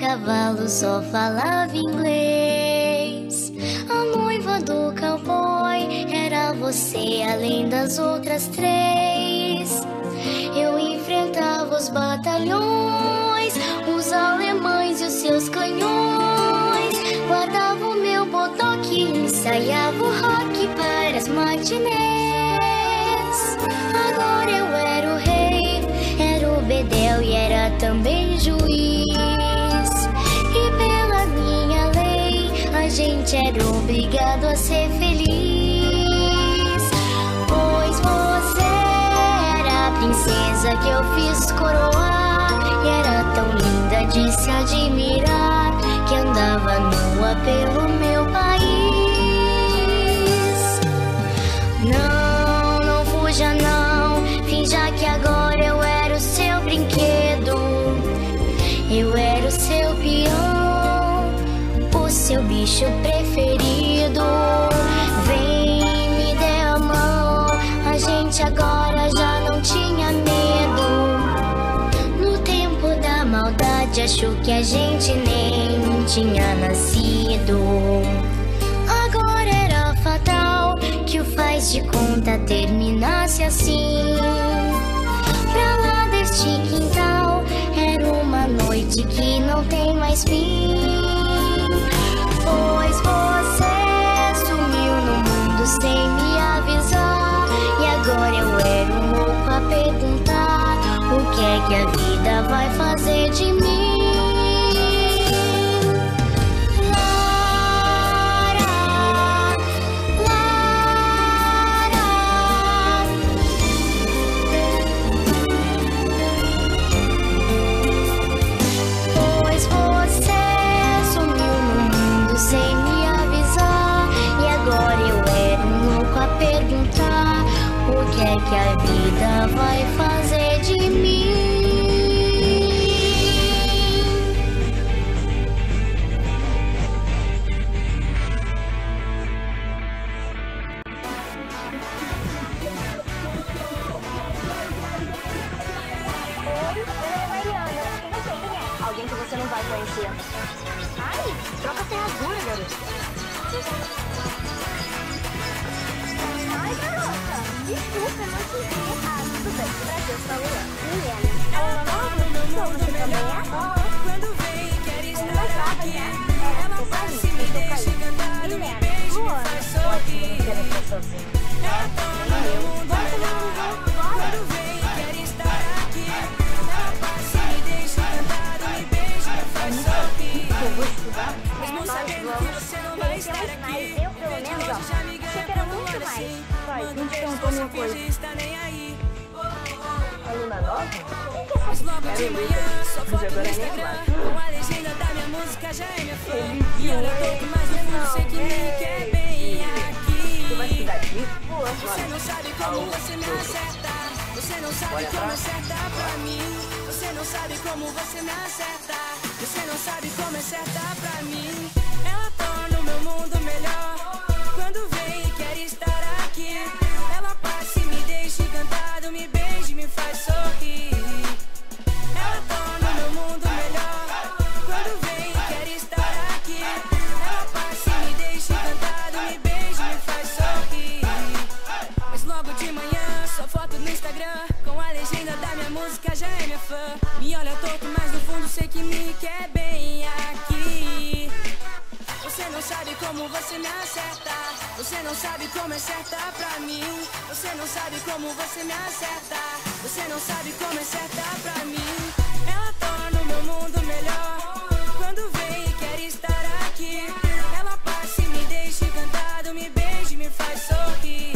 cavalo só falava inglês. A noiva do cowboy era você, além das outras três. Eu enfrentava os batalhões, os alemães e os seus canhões. Guardava o meu bodoque, ensaiava o rock para as matinês. Agora eu era o rei, era o bedel e era também juiz. E pela minha lei, a gente era obrigado a ser feliz. Pois você era a princesa que eu fiz coroar, e era tão linda de se admirar, que andava nua pelo meu país. Não, não fuja não, finja que agora eu era o seu brinquedo. Eu era o seu peão, o seu bicho preferido. Vem, me dê a mão, a gente agora já não tinha medo. No tempo da maldade achou que a gente nem tinha nascido. Agora era fatal que o faz de conta terminasse assim. Pra lá deste quintal era uma noite que não tem mais fim. Pois você sumiu no mundo sem me avisar, e agora eu era um louco a perguntar: o que é que a vida vai fazer de mim? Que a vida vai fazer de mim. Oi, eu é Mariana. E você, quem é? Alguém que você não vai conhecer. Ai, troca a ferradura, garoto. Ai, garota, desculpa, eu não te vi. Ah, tudo bem, prazer, eu sou a Luana. Milena. Ela nova? Então, você também é? Quando vem e quer estar aqui, ela passa e me deixa encantado, me beija e me faz sorrir. Ela torna meu mundo melhor. Quando vem e quer estar aqui, ela passa e me deixa encantado, me beija e me faz sorrir. Mesmo sabendo que você não vai estar aqui, Eu, pelo menos, já me achei que ganha era como muito olha mais. assim. Pai, Manda não um te beijo, perguntou você uma coisa. finge estar nem aí. Aluna nova? Mas logo de manhã, só foto no Instagram, com a legenda da minha música já é minha fã. E olha, eu tô mais no fundo, sei que me quer bem aqui. Você não sabe como você me acerta, você não sabe como acerta pra mim. Você não sabe como você me acerta, você não sabe como acerta pra mim. Ela torna o meu mundo melhor, quando vem e quer estar aqui. Ela passa e me deixa encantado, me beija e me faz sorrir. Ela torna o meu mundo melhor, quando vem e quer estar aqui. Ela passa e me deixa encantado, me beija e me faz sorrir. Mas logo de manhã, só foto no Instagram, com a legenda da minha música já é minha fã. Me olha torto, mas no fundo sei que me quer bem aqui. Você não sabe como você me acerta, você não sabe como é certa pra mim. Você não sabe como você me acerta, você não sabe como é certa pra mim. Ela torna o meu mundo melhor, quando vem e quer estar aqui. Ela passa e me deixa encantado, me beija e me faz sorrir.